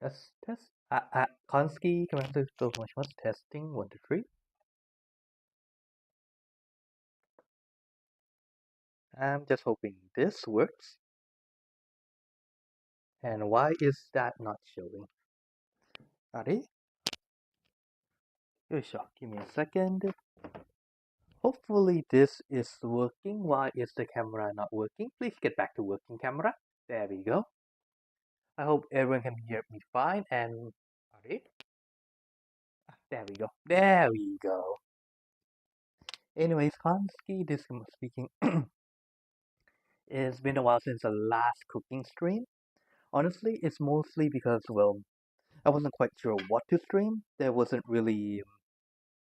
Test. Konski, Commander, so much. Testing, 1, 2, 3. I'm just hoping this works. And why is that not showing? Ready? Give me a second. Hopefully this is working. Why is the camera not working? Please get back to working camera. There we go. I hope everyone can hear me fine and ready? There we go. There we go. Anyways, Konski, this is speaking. It's been a while since the last cooking stream. Honestly, it's mostly because, well, I wasn't quite sure what to stream. There wasn't really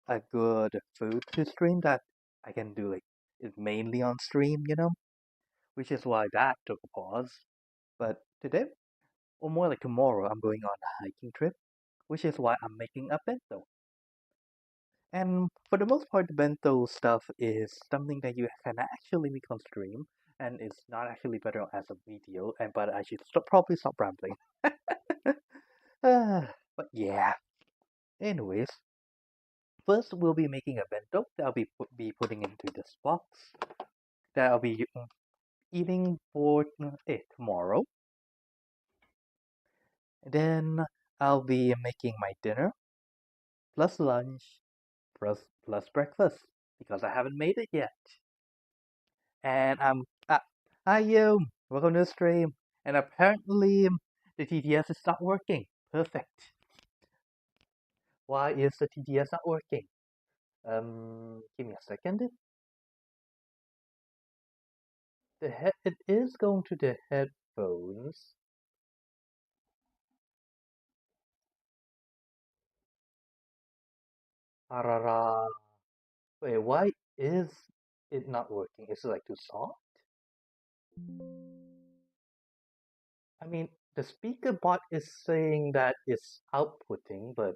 a good food to stream that I can do like it mainly on stream, which is why that took a pause. But today, or more like tomorrow, I'm going on a hiking trip, which is why I'm making a bento. And for the most part, the bento stuff is something that you can actually make on stream, and it's not actually better as a video. But I should probably stop rambling. But yeah. Anyways, first we'll be making a bento that I'll be putting into this box that I'll be eating for tomorrow. Then I'll be making my dinner plus lunch plus breakfast because I haven't made it yet. And hi you, welcome to the stream. And apparently the TTS is not working. Perfect. Why is the TTS not working? Give me a second. It is going to the headphones. Arara. Wait, why is it not working? Is it like too soft? I mean, the speaker bot is saying that it's outputting, but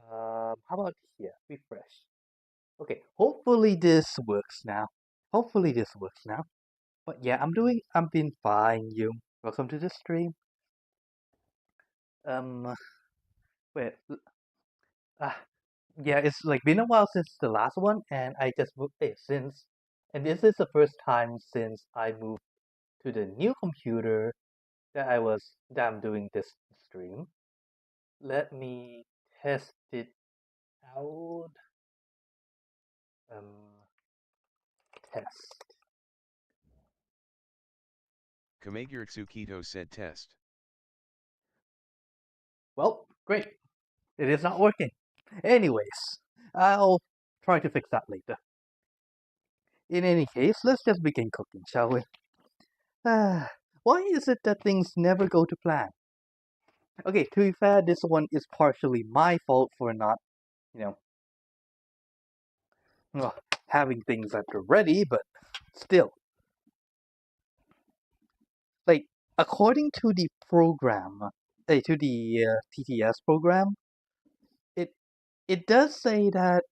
how about here? Refresh. Okay, hopefully this works now. Hopefully this works now. But yeah, I'm been fine, you. Welcome to the stream. Wait, yeah, it's like been a while since the last one, and I just moved and this is the first time since I moved to the new computer that I'm doing this stream. Let me test it out. Test. Kimagure Tsukito said test. Well, great. It is not working. Anyways, I'll try to fix that later. In any case, let's just begin cooking, shall we? Why is it that things never go to plan? Okay, to be fair, this one is partially my fault for not, you know, having things at the ready, but still. Like, according to the program, to the TTS program, it does say that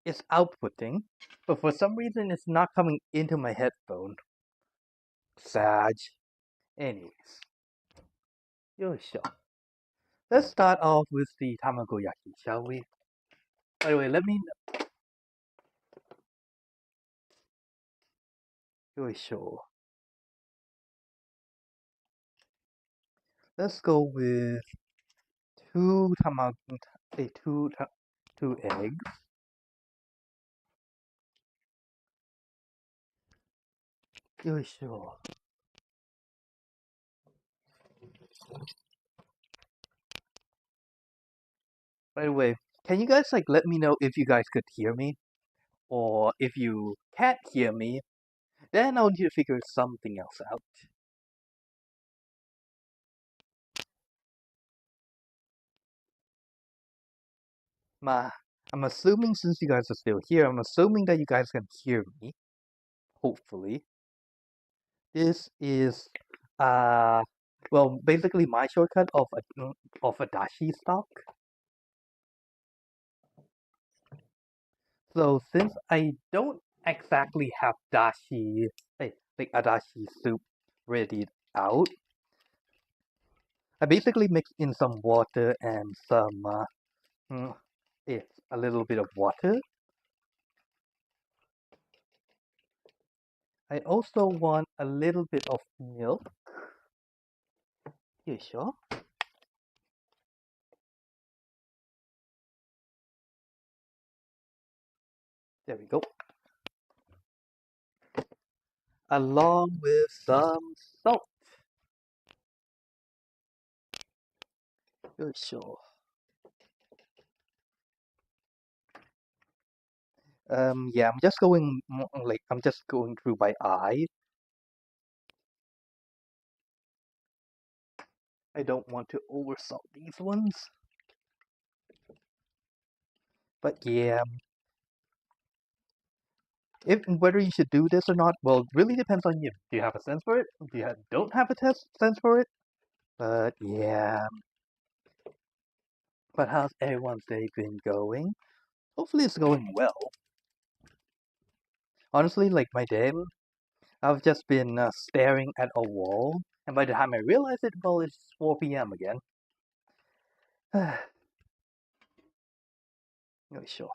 it's outputting, but for some reason it's not coming into my headphone. Sag. Anyways, yoisho. Let's start off with the tamagoyaki, shall we? By the way, let me. Yoisho. Let's go with two eggs. Yoisho. By the way, can you guys let me know if you guys could hear me? Or if you can't hear me, then I'll need to figure something else out. I'm assuming since you guys are still here, I'm assuming that you guys can hear me. Hopefully. This is well, basically my shortcut of a dashi stock. So since I don't exactly have dashi, like a dashi soup ready out. I basically mix in some water and some it's a little bit of water. I also want a little bit of milk. You sure? There we go. Along with some salt. You sure? Yeah, I'm just going through by eye. I don't want to oversalt these ones. But yeah, whether you should do this or not, well, it really depends on you. Do you have a sense for it? Do you don't have a sense for it? But yeah. But how's everyone's day been going? Hopefully it's going well. Honestly, like my day, I've just been staring at a wall, and by the time I realize it, well, it's 4 p.m. again. Sure.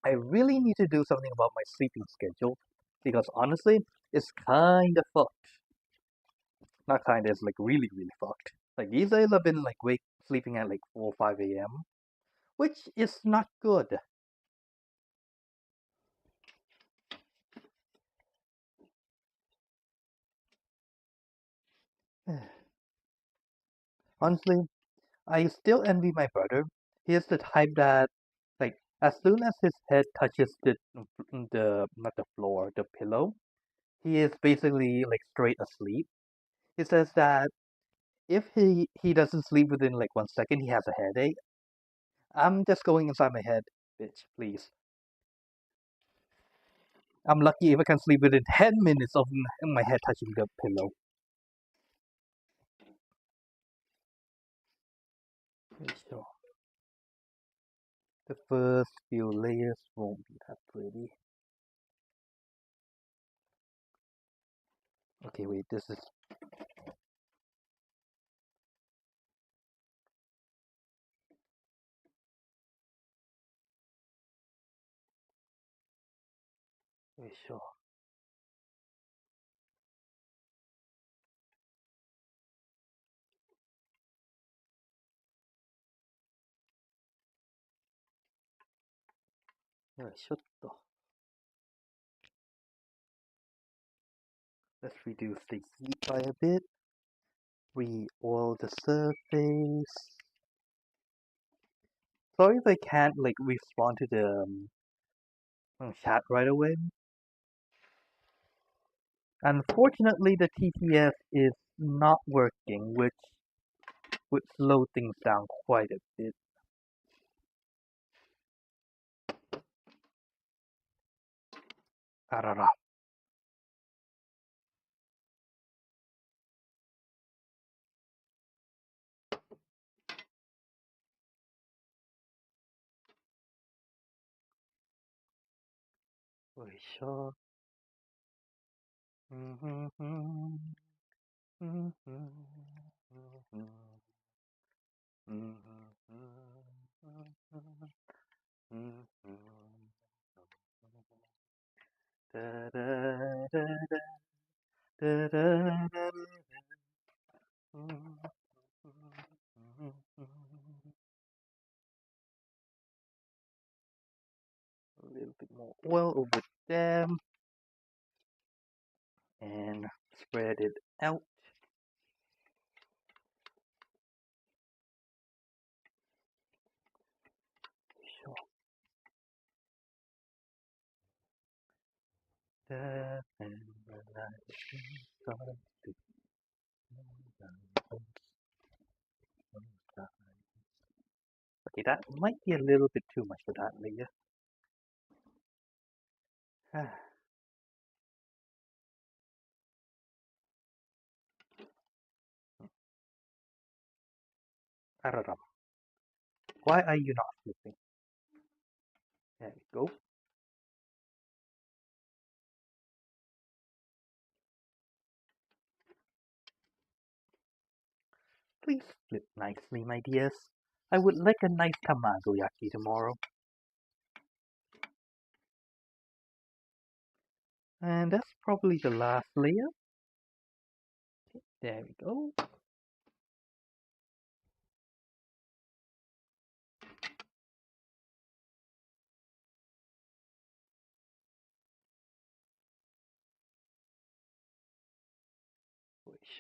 I really need to do something about my sleeping schedule, because honestly, it's kinda fucked. Not kinda, it's like really, really fucked. Like these days I've been like sleeping at like 4 or 5 a.m., which is not good. Honestly, I still envy my brother. He is the type that, like, as soon as his head touches the not the floor, the pillow, he is basically like straight asleep. He says that if he doesn't sleep within like 1 second, he has a headache. I'm just going inside my head, bitch, please. I'm lucky if I can sleep within 10 minutes of my head touching the pillow. Sure. The first few layers won't be that pretty. Okay, wait, this is... Sure. Let's reduce the heat by a bit. Re-oil the surface. Sorry if I can't like respond to the chat right away. Unfortunately, the TTS is not working, which would slow things down quite a bit. Arara. Sure. Da, da, da, da, da, da, a little bit more oil over them and spread it out. Sure. Okay, that might be a little bit too much for that layer. I don't know. Why are you not flipping? There we go. Please flip nicely, my dears. I would like a nice tamagoyaki tomorrow. And that's probably the last layer. Okay, there we go.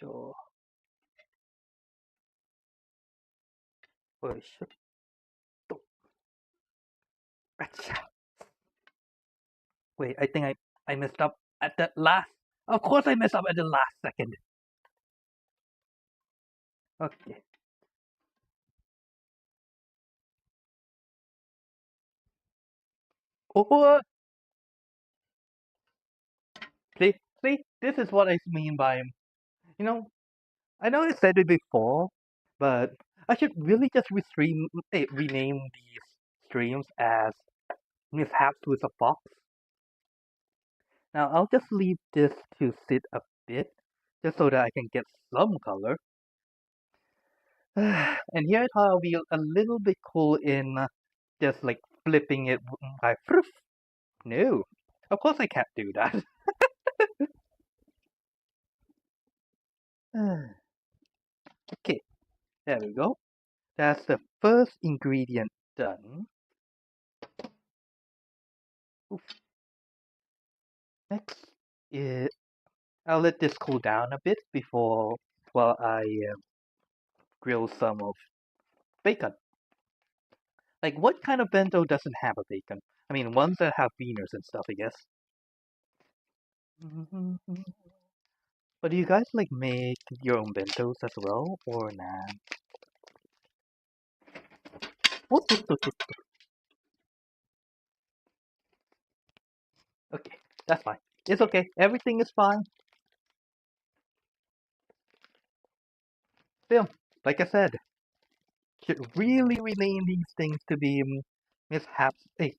Sure. Wait, I think I messed up at the last. Of course I messed up at the last second. Okay. Oh, see, this is what I mean by, I know I said it before, but I should really just rename these streams as Mishaps with a Fox. Now I'll just leave this to sit a bit, just so that I can get some color. And here's how I'll be a little bit cool in just like flipping it by proof. No, of course I can't do that. Okay, there we go. That's the first ingredient done. Oof. Next is I'll let this cool down a bit before while I grill some of bacon. Like, what kind of bento doesn't have a bacon? I mean, ones that have beaners and stuff, I guess. But do you guys like make your own bentos as well, or nah? Okay, that's fine. It's okay. Everything is fine. Still, like I said, should really rename these things to be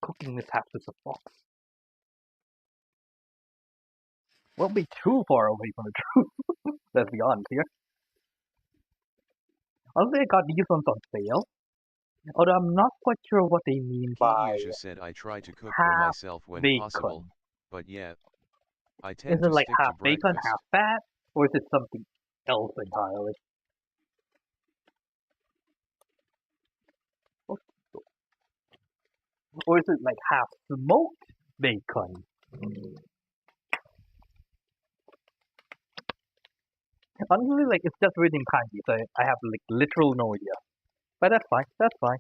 cooking mishaps with a fox. Won't be too far away from the truth. Let's be honest here. Honestly, I got these ones on sale. Although I'm not quite sure what they mean by KimiEdge said I try to cook for half myself when bacon. possible, but yeah, I Is tend it to like stick half to bacon, breakfast. half fat, or is it something else entirely? Or is it like half smoked bacon? Honestly, like it's just written in kanji, so I have like literal no idea. But that's fine. That's fine.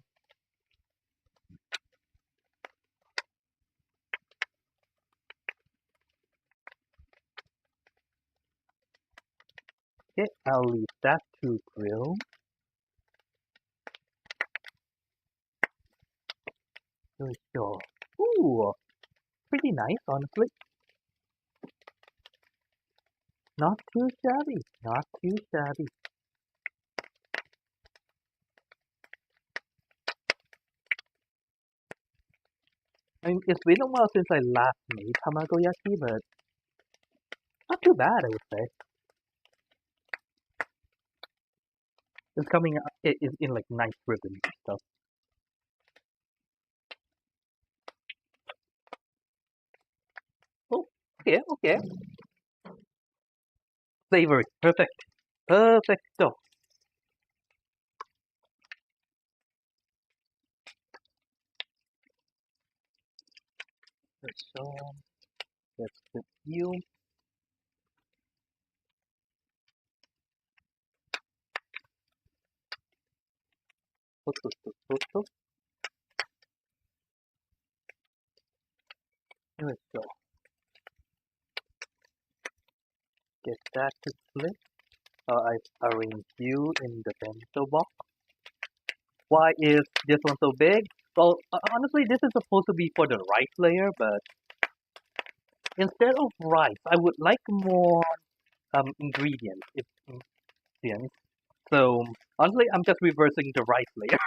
Okay, I'll leave that to grill. Sure. Ooh, pretty nice, honestly. Not too shabby. Not too shabby. I mean, it's been a while since I last made tamagoyaki, but not too bad, I would say. It's coming out, it is in like nice ribbons and stuff. Oh, okay, okay. Savory. Perfect. Perfecto. So, let's put you. Here we go. Get that to flip. I've arranged you in the bento box. Why is this one so big? Well, honestly, this is supposed to be for the rice layer, but instead of rice, I would like more ingredients. So honestly, I'm just reversing the rice layer.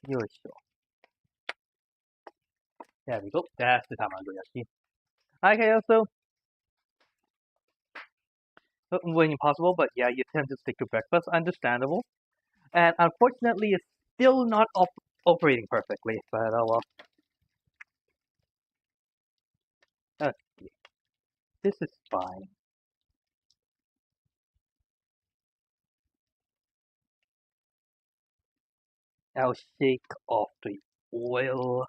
You're sure. There we go. That's the tamagoyaki. Okay, so when possible, but yeah, you tend to stick to breakfast. Understandable. And unfortunately, it's still not operating perfectly. But oh well. Okay, this is fine. I'll shake off the oil.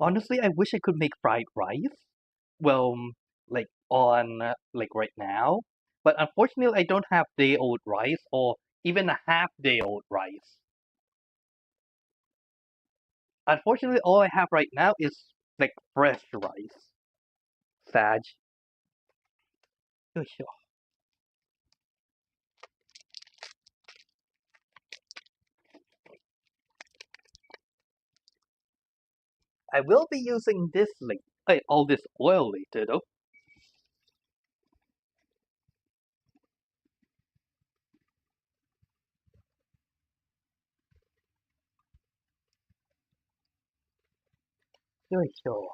Honestly, I wish I could make fried rice. Well, like on like right now, but unfortunately, I don't have day-old rice or even a half-day-old rice. Unfortunately, all I have right now is like fresh rice. Sag. Oh, sure. I will be using this like all this oil later though. Oh, sure.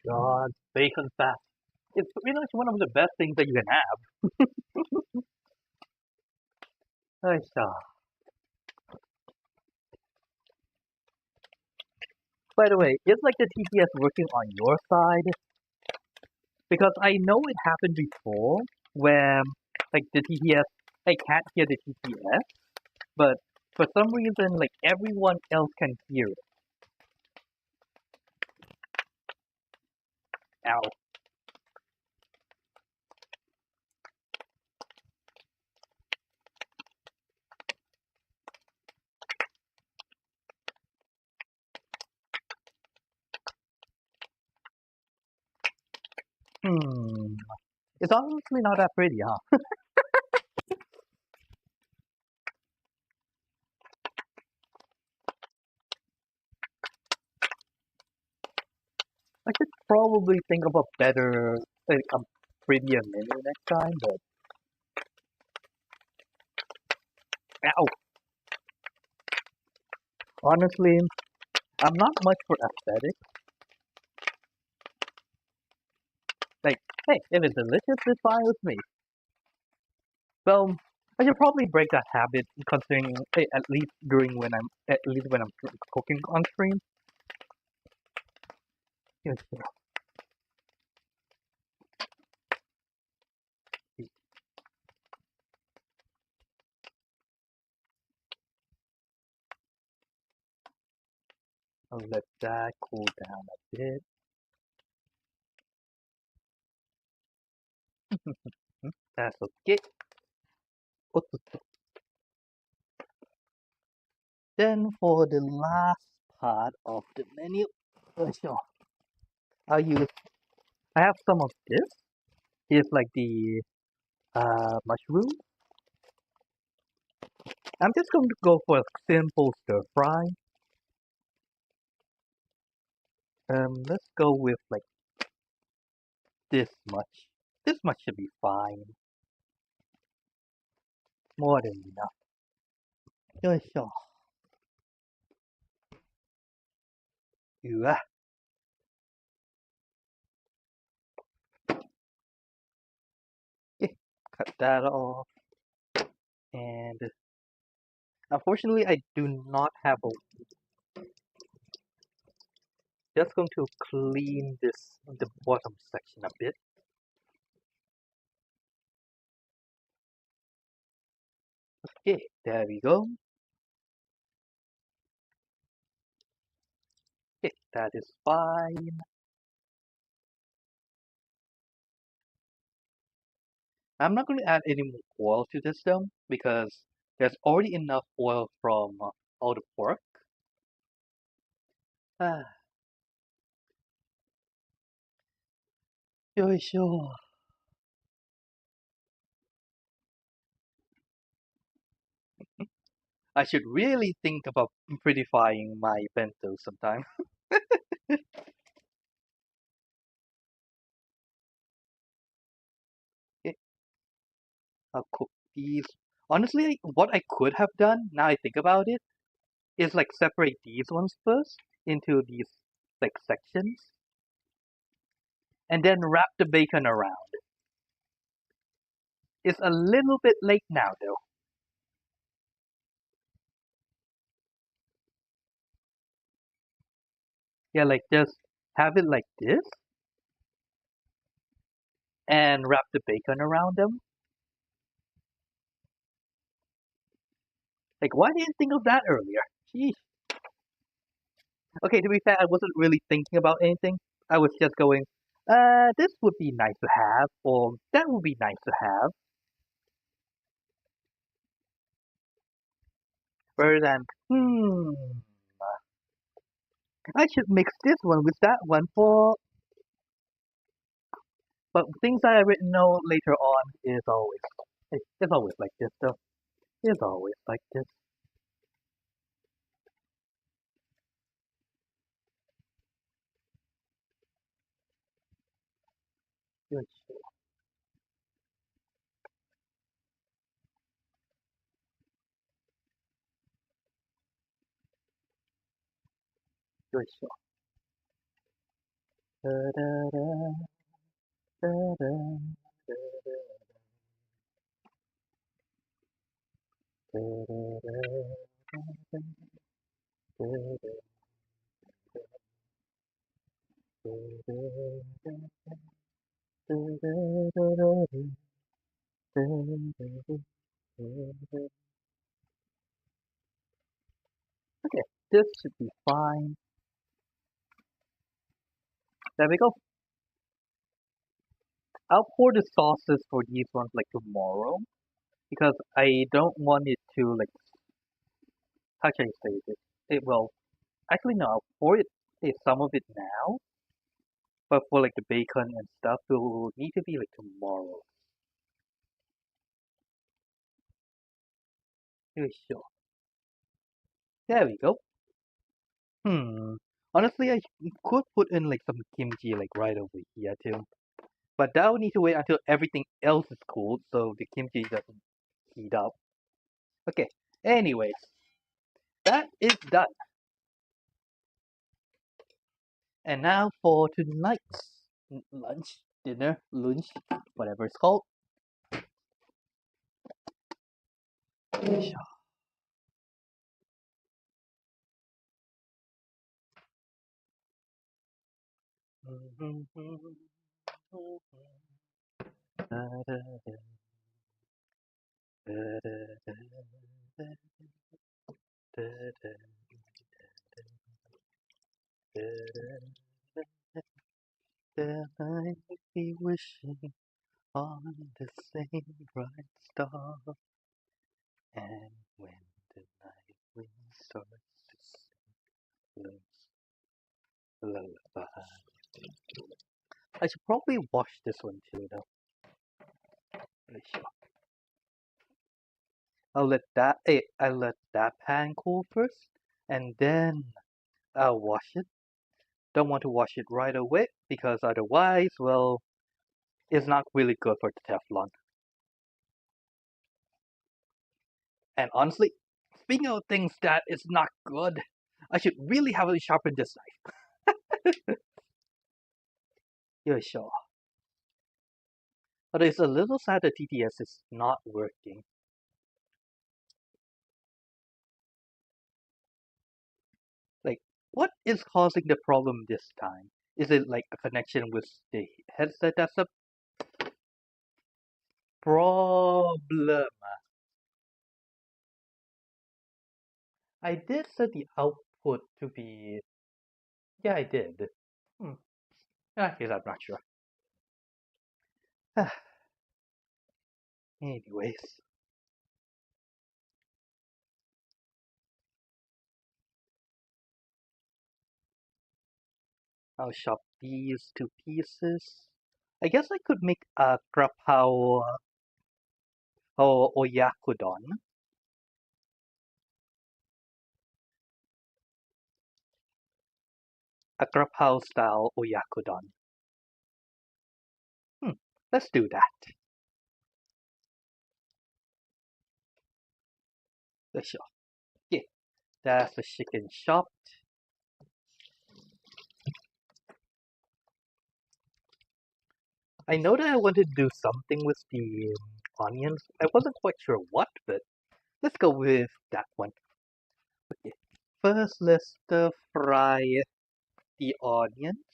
God, bacon fat. It's pretty much one of the best things that you can have. Oh, sure. By the way, is like the TTS working on your side? Because I know it happened before where like the TTS, I can't hear the TTS, but for some reason like everyone else can hear it. Ow. Hmm. It's honestly not that pretty, huh? I should probably think of a better, like a prettier menu next time, but ow. Honestly, I'm not much for aesthetics. Like, hey, if it's delicious, it's fine with me. Well, I should probably break that habit, considering at least when I'm cooking on stream. Yes, yes. I'll let that cool down a bit. That's okay. Then for the last part of the menu, sure, I'll use. I have some of this. It's like the mushroom. I'm just going to go for a simple stir fry. Let's go with like this much. This much should be fine. More than enough. Sure. Yeah. Okay. Cut that off. And unfortunately, I do not have a. Just going to clean the bottom section a bit. Okay, there we go. Okay, that is fine. I'm not going to add any more oil to this though, because there's already enough oil from all the pork. Ah, sure. I should really think about prettifying my bento sometime. I'll cook these. Honestly, what I could have done, now I think about it, is like separate these ones first into these like sections and then wrap the bacon around. It's a little bit late now though. Yeah, like just have it like this and wrap the bacon around them. Like, why didn't I think of that earlier? Jeez. Okay, to be fair, I wasn't really thinking about anything. I was just going, this would be nice to have, or that would be nice to have. Rather than, I should mix this one with that one for. But things that I written know later on is always, it's always like this though. It's always like this. Good shit. Good shit. Da, da, da, da, da, da, da, da, da, da, da, Okay, this should be fine. There we go. I'll pour the sauces for these ones like tomorrow because I don't want it to like, how can I say this? It will actually no, I'll pour some of it now, but for like the bacon and stuff, it will need to be like tomorrow. Sure. There we go. Honestly, I could put in like some kimchi like right over here too. But that will need to wait until everything else is cooled so the kimchi doesn't heat up. Okay, anyways, that is done. And now for tonight's lunch, dinner, lunch, whatever it's called. There might be wishing on the same bright star, and when the night wind starts to sing lullaby. I should probably wash this one too, though. Pretty sure. I let that pan cool first, and then I'll wash it. Don't want to wash it right away because otherwise, well, it's not really good for the Teflon. And honestly, speaking of things that is not good, I should really have it sharpen this knife. Yeah, sure. But it's a little sad that TTS is not working. Like, what is causing the problem this time? Is it like a connection with the headset that's a problem? I did set the output to be. Yeah, I did. Hmm. I guess I'm not sure. Anyways, I'll chop these to pieces. I guess I could make a grapao or oyakodon. A grapao style oyakodon. Let's do that. Sure. Yeah, that's the chicken chopped. I know that I wanted to do something with the onions. I wasn't quite sure what, but let's go with that one. Okay. First, let's stir fry the onions.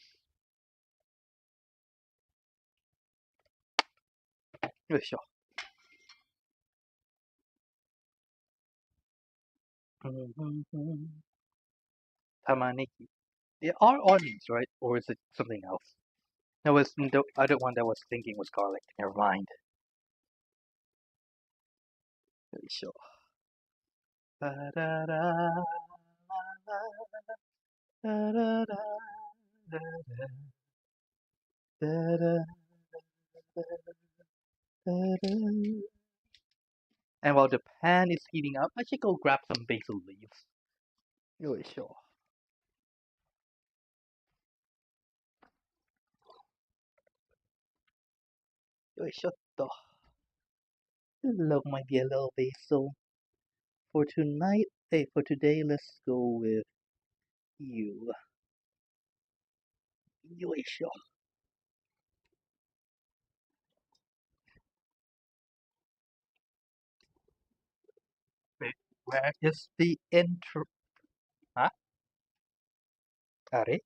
Sure. Tamaneki. They are onions, right? Or is it something else? No, it's the other one that I was thinking was garlic. Never mind. Sure. Da-da-da, da-da-da, da-da, da-da, da-da. And while the pan is heating up, I should go grab some basil leaves. Sure. Sure. Look, might be a little basil. For tonight, for today, let's go with you. Sure. Wait, where is the intro? Huh? Are it?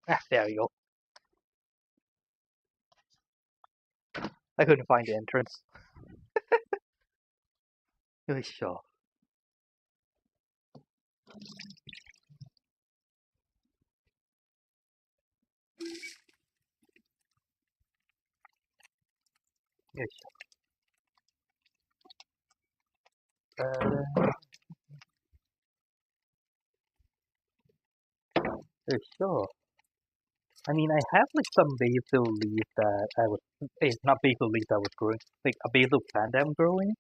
Ah, there you go. I couldn't find the entrance. Sure. Sure. I mean, I have like some basil leaves that I was, not basil leaves I was growing, like a basil plant I'm growing.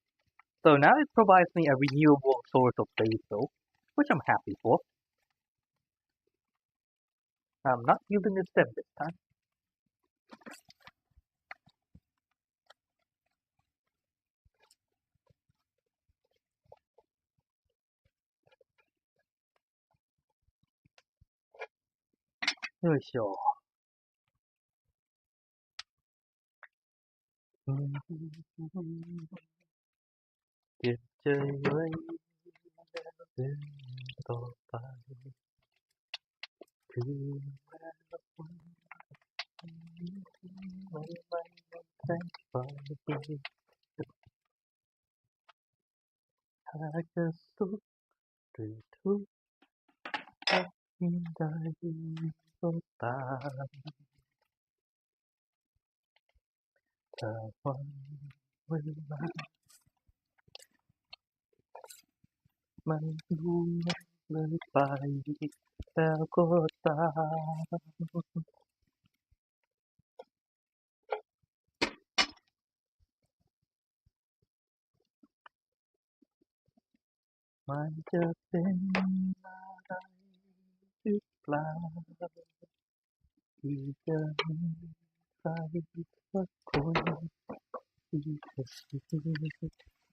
So now it provides me a renewable source of basil, which I'm happy for. I'm not using the stem this time. Sure. Tiết trời ơi, đến to bay, cứ mây bay xanh phai hai cơn sốt từ thuốc bắc in đại vô ta thả hoa mây bay mây buông lời bài theo cô ta. Maiจะเป็นอะไรหรือเปล่าที่จะมีใครสักคนที่จะซื้อเ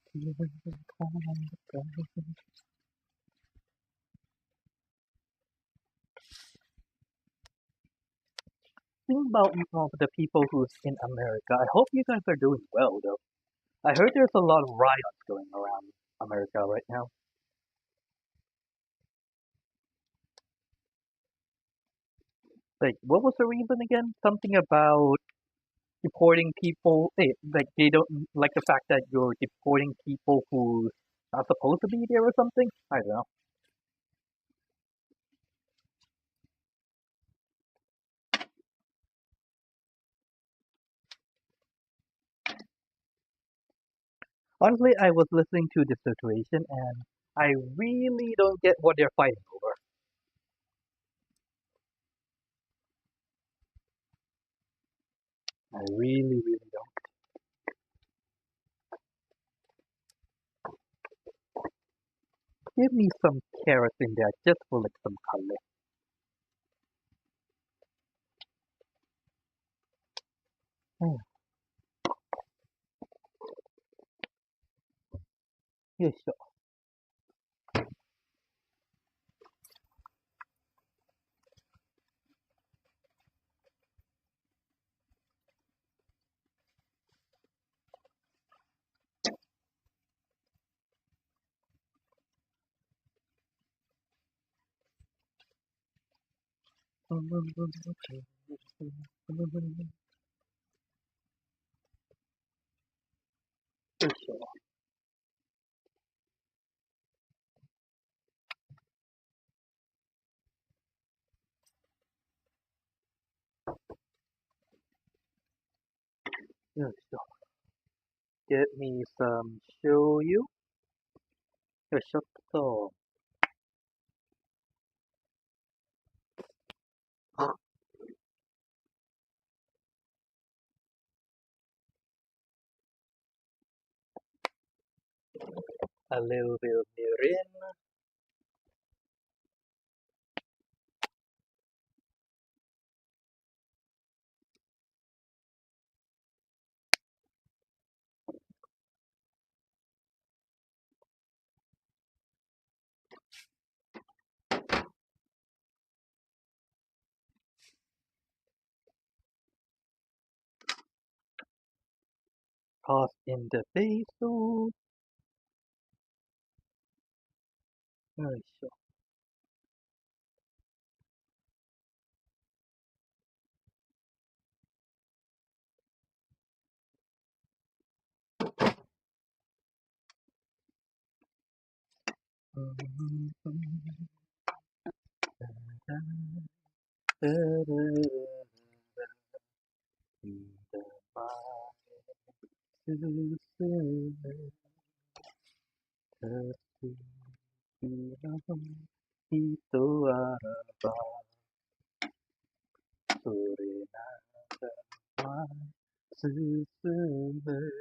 คียงข้างกัน Think about the people who's in America. I hope you guys are doing well, though. I heard there's a lot of riots going around America right now. Like, what was the reason again? Something about deporting people. Like, they don't like the fact that you're deporting people who not supposed to be there or something? I don't know. Honestly, I was listening to the situation and I really don't get what they're fighting over. I really, really don't. Give me some carrots in there just for like some color. Hmm. よいしょ。よいしょ。よいしょ。Get me some shoyu. よいしょっと。A little bit of mirin. Toss in the basil. よいしょ。人あらばそれならば進む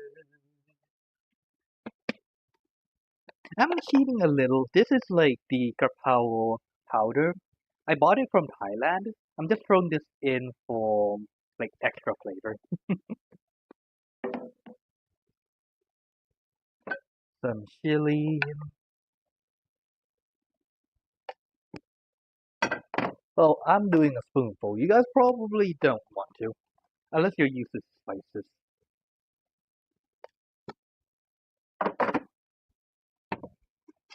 I'm cheating a little. This is like the kapao powder. I bought it from Thailand. I'm just throwing this in for like extra flavor. Some chili. Well, I'm doing a spoonful. You guys probably don't want to, unless you're used to spices.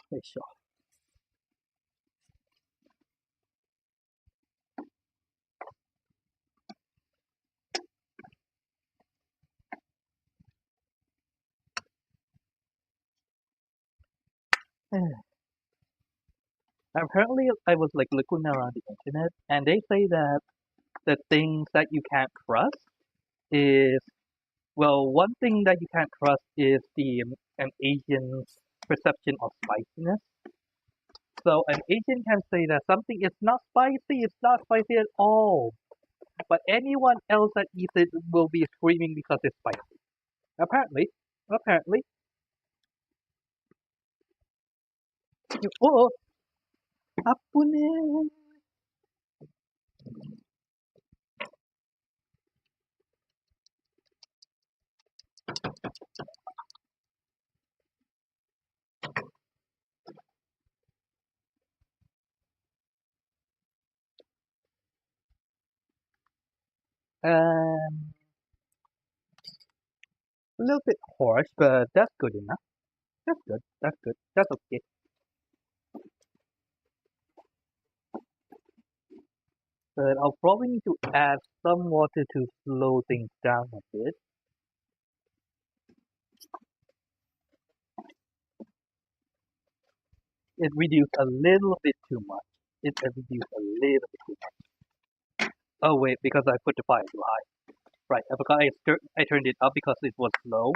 Hey, sure. Apparently, I was like looking around the internet, and they say that the things that you can't trust is, well, one thing that you can't trust is the an Asian's perception of spiciness. So an Asian can say that something is not spicy, it's not spicy at all. But anyone else that eats it will be screaming because it's spicy. Apparently. Apparently. Oh, apune. Um, a little bit harsh, but that's good enough. That's good. That's good. That's okay. But I'll probably need to add some water to slow things down a bit. It reduced a little bit too much. It reduced a little bit too much. Oh wait, because I put the fire too high. Right, I forgot I turned it up because it was low.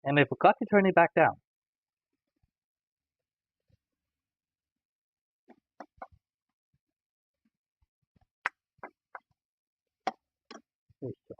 And I forgot to turn it back down. There you go.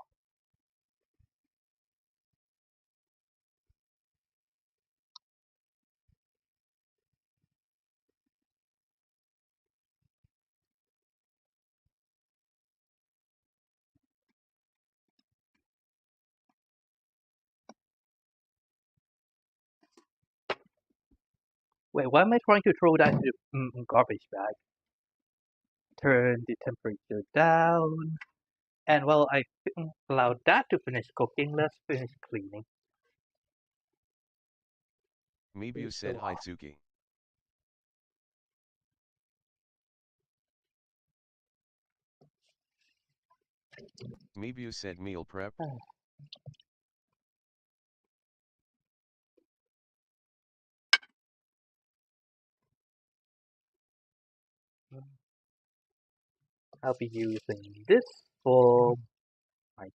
Wait, why am I trying to throw that into the garbage bag? Turn the temperature down. And while I allowed that to finish cooking, let's finish cleaning. Mibu said hi Tsuki. Mibu said meal prep. I'll be using this for my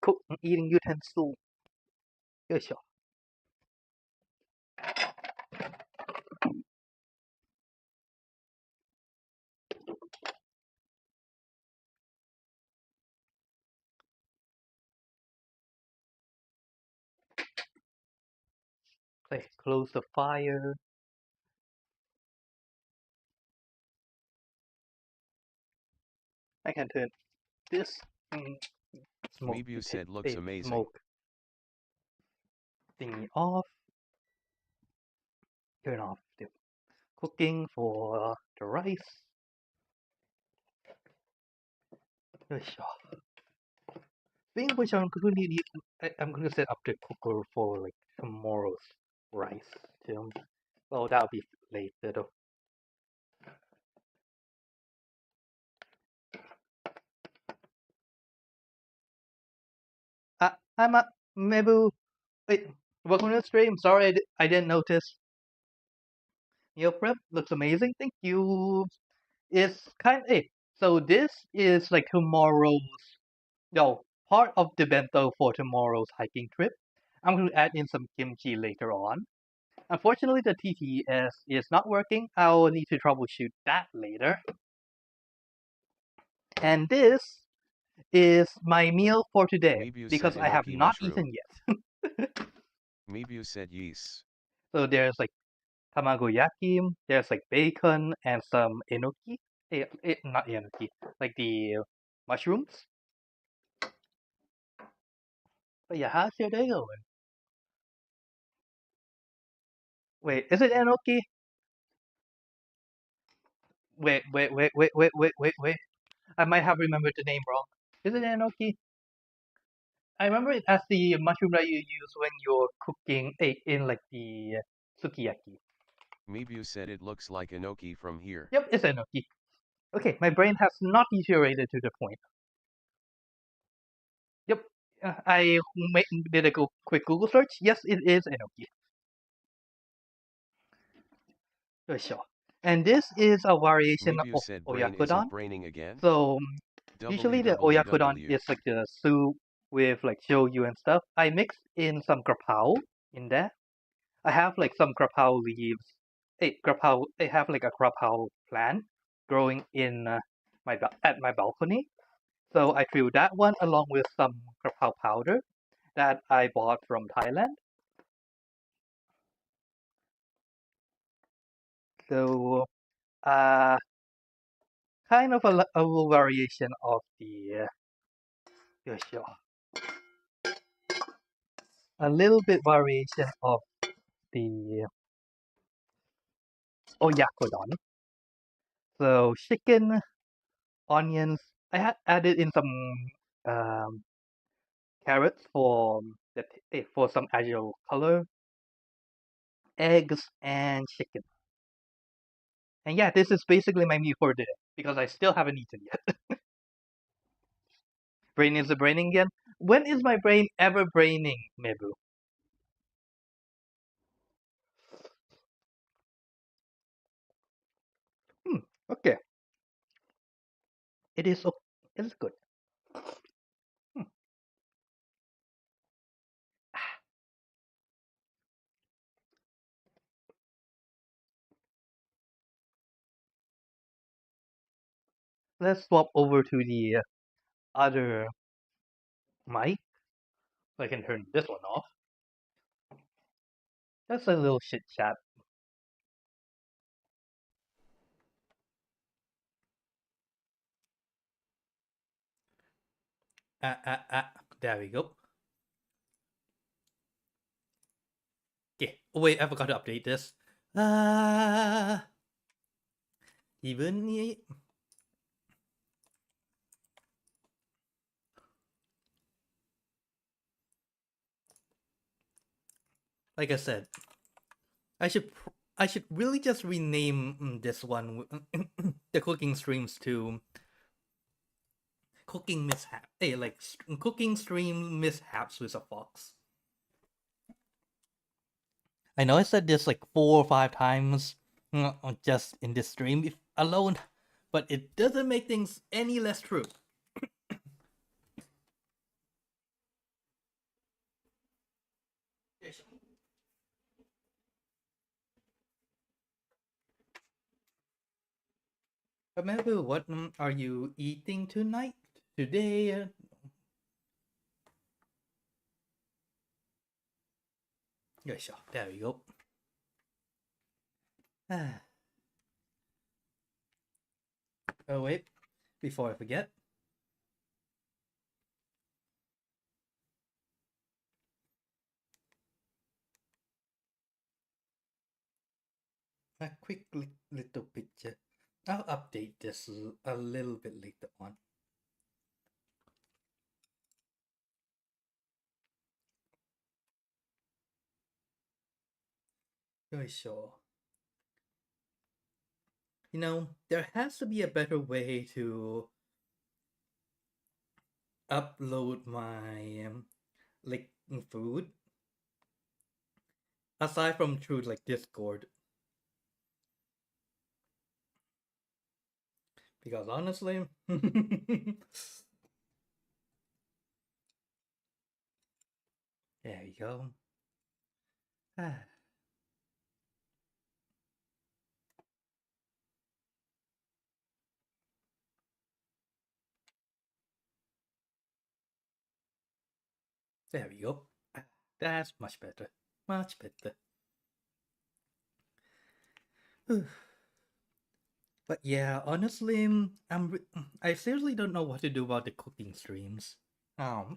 eating utensil. Here, sure. Okay, close the fire. I can turn this smoke Mibu said looks amazing. Smoke thingy off. Turn off the cooking for the rice. Speaking of which, I'm going to set up the cooker for like tomorrow's rice too. Well, that'll be later though. I'm Mebu. Wait, welcome to the stream. Sorry, I didn't notice. Your prep looks amazing. Thank you. It's kind of so this is like part of the bento for tomorrow's hiking trip. I'm going to add in some kimchi later on. Unfortunately, the TTS is not working. I'll need to troubleshoot that later. And this is my meal for today Mibu because said I have enoki not mushroom. eaten yet. Mibu said yes. So there's like tamagoyaki, there's like bacon and some enoki. Not enoki, like the mushrooms. But yeah, how's your day going? Wait, is it enoki? Wait. I might have remembered the name wrong. Is it enoki? I remember it as the mushroom that you use when you're cooking in like the sukiyaki. Mibu said it looks like enoki from here. Yep, it's enoki. Okay, my brain has not deteriorated to the point. Yep, I did a quick Google search. Yes, it is enoki. Sure. And this is a variation Mibu of said brain oyakodon. isn't braining again. So usually the oyakodon is like the soup with like shoyu and stuff. I mixed in some grapao in there. I have like some grapao leaves. I have like a grapao plant growing in at my balcony. So I threw that one along with some grapao powder that I bought from Thailand. So kind of a variation of the a little bit variation of the oyakodon. So chicken, onions. I had added in some um, carrots for some agile color, eggs, and chicken. And yeah, this is basically my meal for today because I still haven't eaten yet. Brain is braining again. When is my brain ever braining, Mebu? Okay. It is good. Let's swap over to the other mic. So I can turn this one off. That's a little chit chat. There we go. Okay. Oh wait, I forgot to update this. 自分に like I said, I should really just rename this one the cooking streams to cooking mishap. Hey, like cooking stream mishaps with a fox. I know I said this like 4 or 5 times just in this stream alone, but it doesn't make things any less true. Remember, what are you eating tonight? Today? There we go. Oh wait, before I forget. A quick little picture. I'll update this a little bit later on. Sure. You know, there has to be a better way to upload my like food aside from through like Discord. Because honestly, there you go. There we go. That's much better. Much better. But yeah, honestly, I seriously don't know what to do about the cooking streams. Or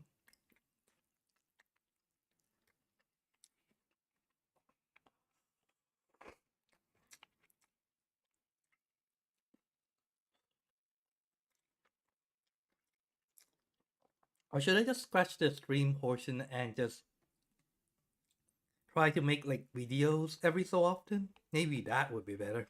should I just scratch the stream portion and just try to make like videos every so often? Maybe that would be better.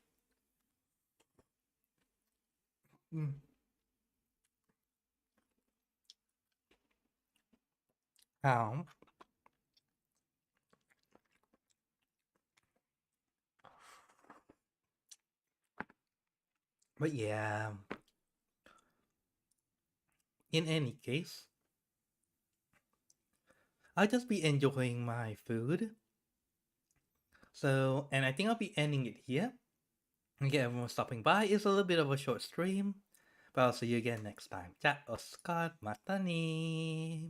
But yeah, in any case, I'll just be enjoying my food. So, and I think I'll be ending it here. Thank you everyone for stopping by. It's a little bit of a short stream, but I'll see you again next time. Ciao, Oscar, mata ni.